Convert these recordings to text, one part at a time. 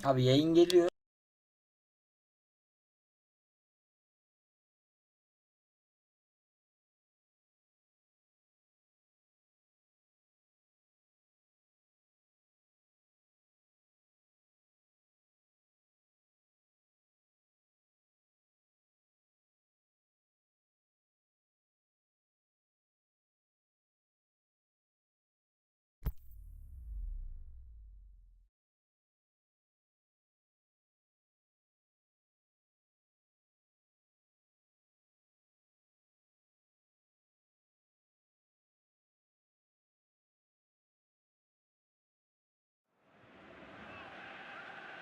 Abi yayın geliyor.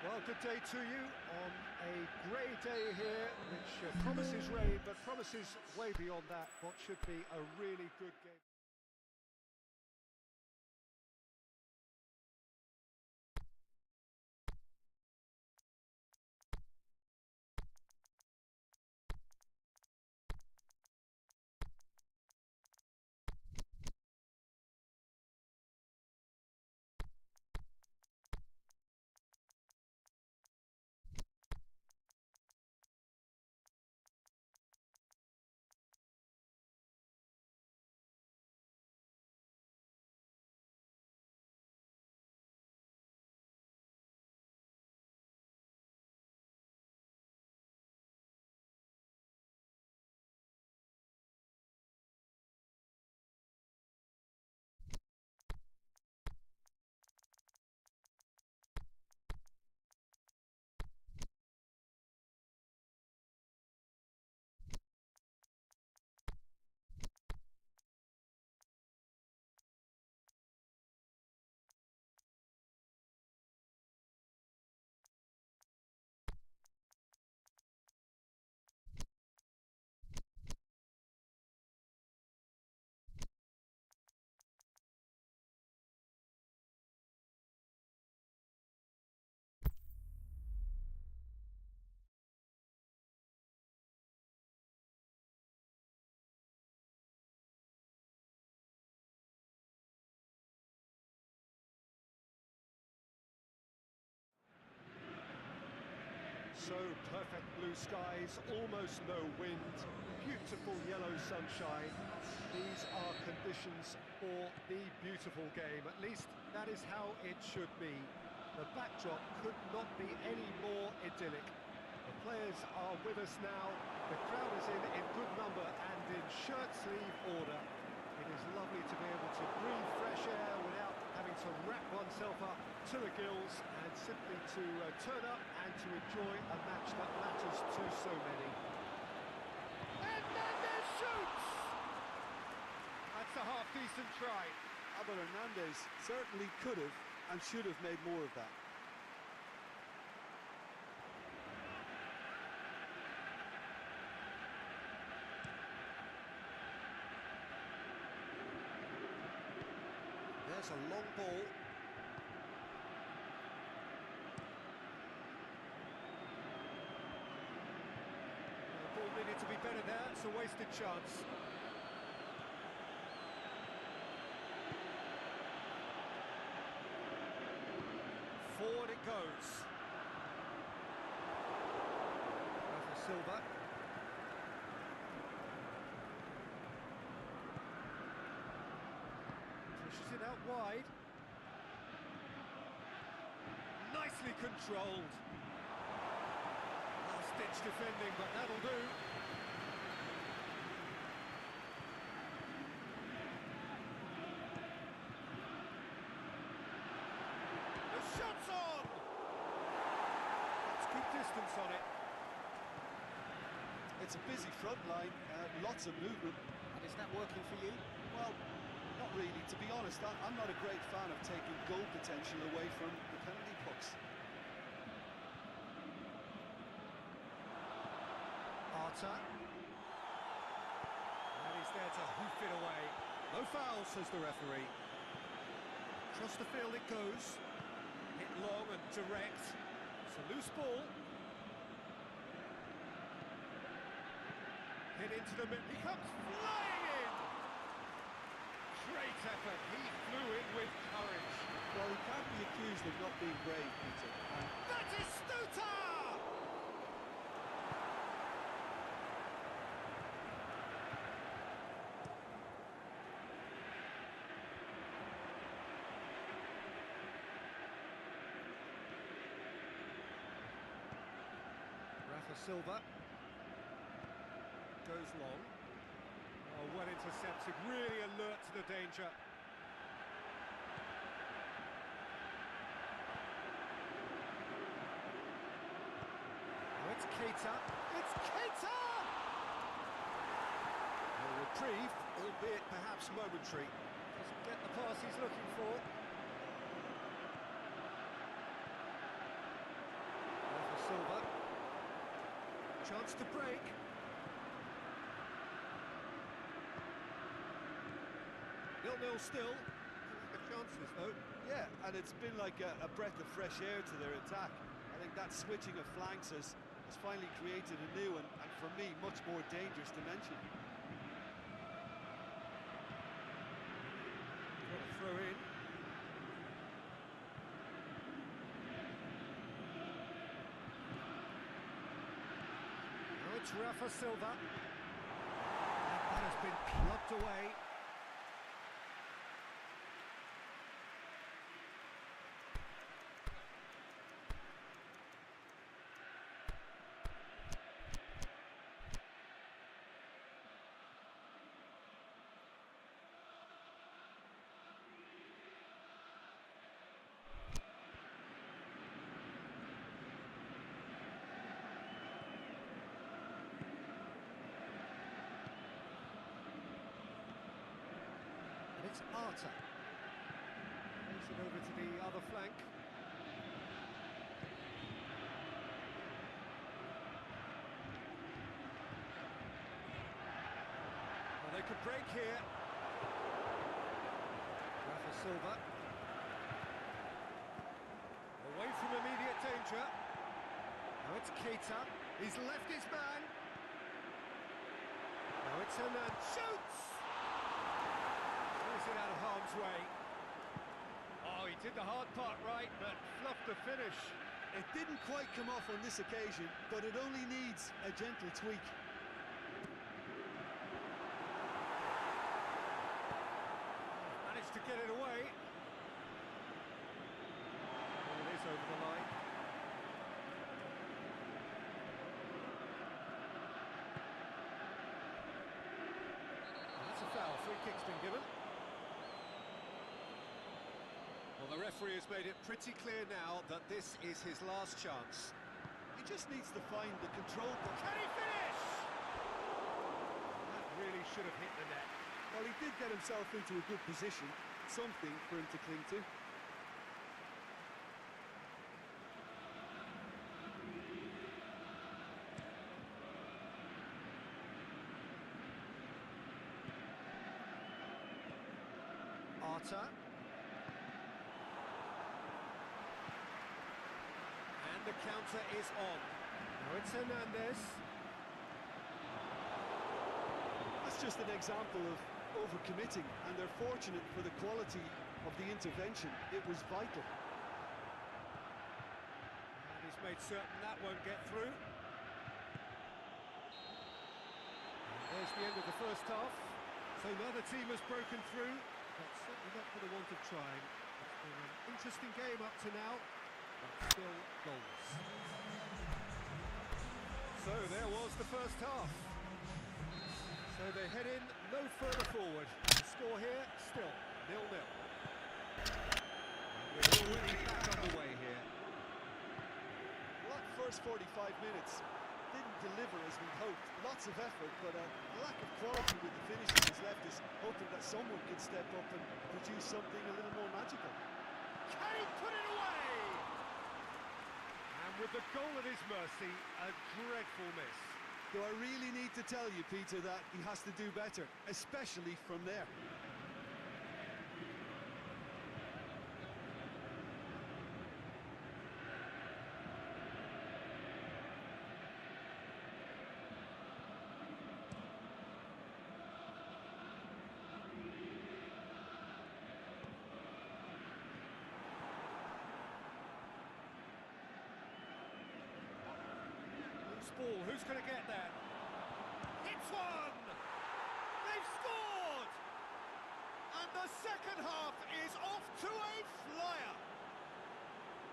Well, good day to you on a grey day here, which promises rain, but promises way beyond that what should be a really good game. So perfect blue skies, almost no wind, beautiful yellow sunshine. These are conditions for the beautiful game. At least that is how it should be. The backdrop could not be any more idyllic. The players are with us now. The crowd is in good number and in shirt-sleeve order. It is lovely to be able to breathe fresh air without having to wrap oneself up to the gills and simply to turn up and to enjoy a match that matters to so many. And Hernandez shoots! That's a half-decent try. But Hernandez certainly could have and should have made more of that. There's a long ball. The ball needed to be better there, it's a wasted chance. Forward it goes. Rafa Silva. Pushes it out wide. Nicely controlled. Last-ditch defending, but that'll do. The shot's on! That's good distance on it. It's a busy front line, lots of movement. And is that working for you? Well, not really. To be honest, I'm not a great fan of taking goal potential away from the penalty box. Arta. And he's there to hoof it away. No foul, says the referee. Across the field it goes. Hit long and direct. It's a loose ball. Hit into the middle. He comes flying in! Great effort. He flew in with courage. Well, he can't be accused of not being brave, Peter. And That is Stuta! Silva goes long. Oh, well intercepted, really alert to the danger. Oh, it's Keita. It's Keita! A reprieve, albeit perhaps momentary. Doesn't get the pass he's looking for. Silva. Chance to break. 0-0 still. The chances though. yeah, and it's been like a breath of fresh air to their attack. I think that switching of flanks has finally created a new and for me, much more dangerous dimension. Got a throw in. It's Rafa Silva. And that has been plucked away. It's Arta. Plays it over to the other flank. Well, they could break here. Rafa Silva. Away from immediate danger. Now it's Keita. He's left his man. Now it's Hernan. Shoots! It out of harm's way. Oh, he did the hard part right, but fluffed the finish. It didn't quite come off on this occasion, but it only needs a gentle tweak. Managed to get it away. Oh, it is over the line. That's a foul. Free kick's been given. Well, the referee has made it pretty clear now that this is his last chance. He just needs to find the control point. Can he finish? That really should have hit the net. Well, he did get himself into a good position, something for him to cling to. Arta. The counter is on. Now it's Hernandez. That's just an example of overcommitting, and they're fortunate for the quality of the intervention. It was vital. And he's made certain that won't get through. And there's the end of the first half. So neither team has broken through, but certainly not for the want of trying. It's been an interesting game up to now. But still goals. So there was the first half. So they head in no further forward. The score here still 0-0. We're already back underway here. Well, that first 45 minutes didn't deliver as we hoped. Lots of effort, but a lack of quality with the finishing has left us hoping that someone could step up and produce something a little more magical. Can he put it away? With the goal at his mercy, a dreadful miss. Do I really need to tell you, Peter, that he has to do better, especially from there? ball. Who's going to get there? Hits one! They've scored! And the second half is off to a flyer.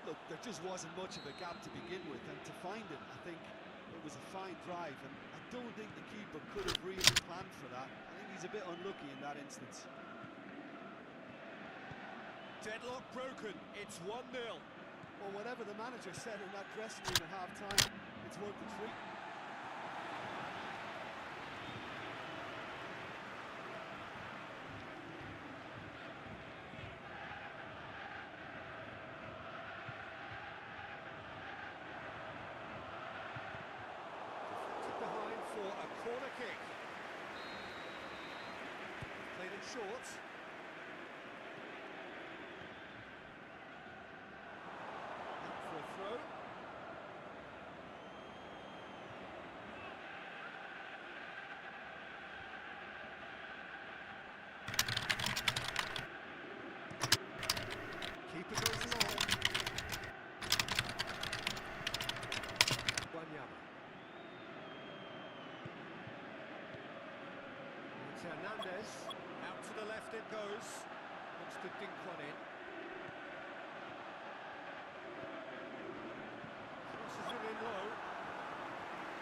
Look, there just wasn't much of a gap to begin with, and to find it, I think it was a fine drive, and I don't think the keeper could have really planned for that. I think he's a bit unlucky in that instance. Deadlock broken, it's 1-0. Well, whatever the manager said in that dressing room at half-time, it's worth the treat. Behind for a corner kick. Played it short. For a throw. Keeper goes long. Wanyama. It's Hernandez. Out to the left it goes. Looks to dink one in. Crosses it in low.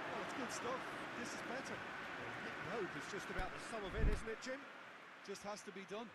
Well, it's good stuff. This is better. Hit low is just about the sum of it, isn't it, Jim? Just has to be done.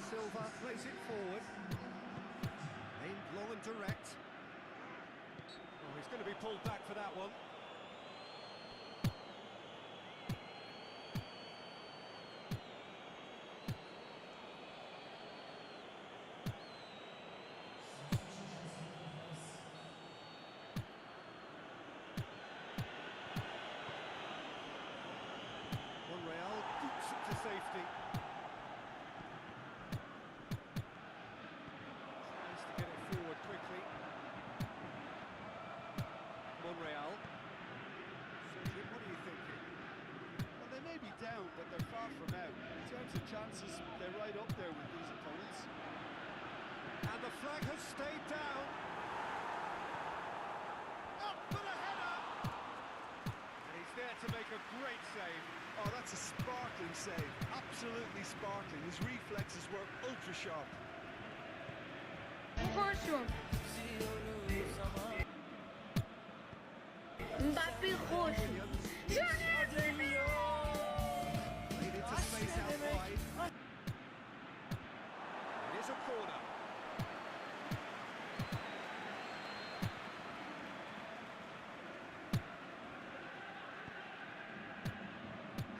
Silva plays it forward. Aimed long and direct. Oh, he's going to be pulled back for that one. To safety. Tries to get it forward quickly. Monreal. Sergio, what are you thinking? Well, they may be down, but they're far from out. In terms of chances, they're right up there with these opponents. And the flag has stayed down. Up for the header! And he's there to make a great save. Oh, that's a sparkling save. Absolutely sparkling. His reflexes were ultra sharp. Roxo. Mbappé roxo. Played into space out wide. It is a corner.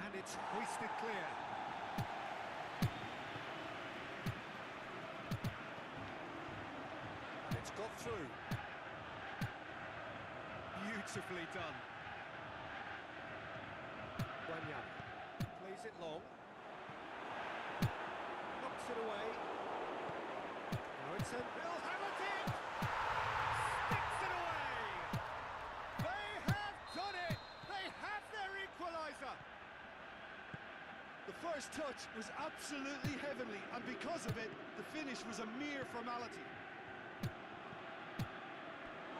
And it's hoisted clear. And it's got through. Beautifully done. Wanyama plays it long. Knocks it away. Now it's in. He'll have it in! Sticks it away! They have done it! They have their equaliser! The first touch was absolutely heavenly, and because of it, the finish was a mere formality.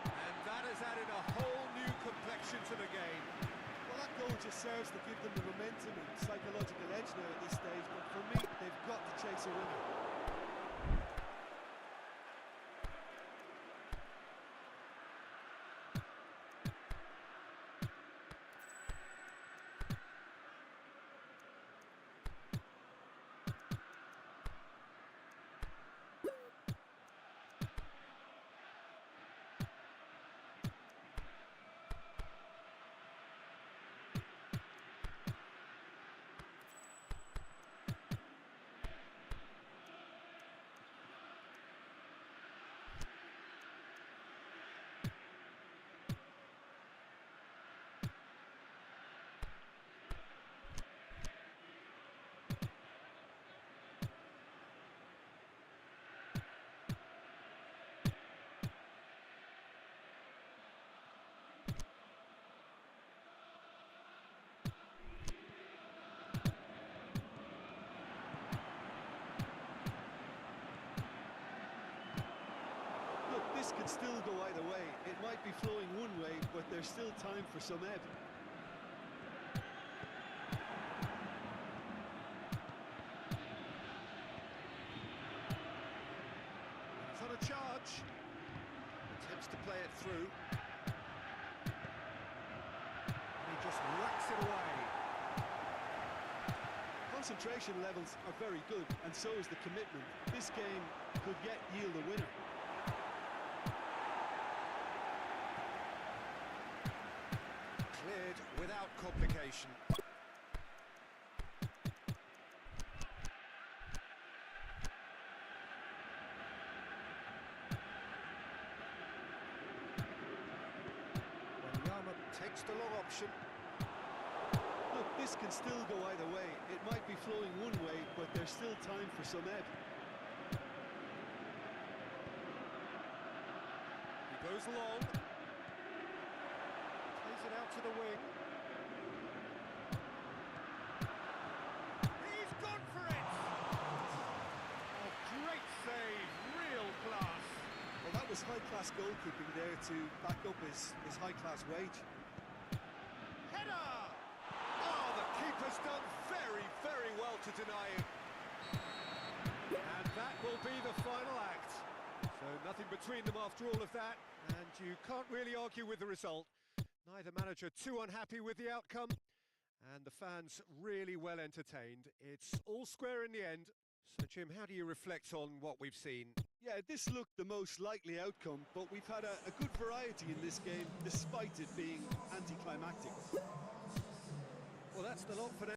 And that has added a whole new complexion to the game. Well, that goal just serves to give them the momentum and psychological edge now at this stage, but for me, they've got to chase a winner. This could still go either way. It might be flowing one way, but there's still time for some ebb. He's on a charge. Attempts to play it through. And he just whacks it away. Concentration levels are very good, and so is the commitment. This game could yet yield a winner. Cleared without complication. Wanyama takes the long option. Look, this can still go either way. It might be flowing one way, but there's still time for some ebb. He goes long. Plays it out to the wing. He's gone for it! Oh, great save, real class. Well, that was high-class goalkeeping there to back up his high-class wage. Header! Oh, the keeper's done very, very well to deny him. And that will be the final act. So nothing between them after all of that, and you can't really argue with the result. Neither manager too unhappy with the outcome, and the fans really well entertained. It's all square in the end, So, Jim, how do you reflect on what we've seen? Yeah, this looked the most likely outcome, but we've had a good variety in this game, despite it being anticlimactic. Well, that's the lot for now.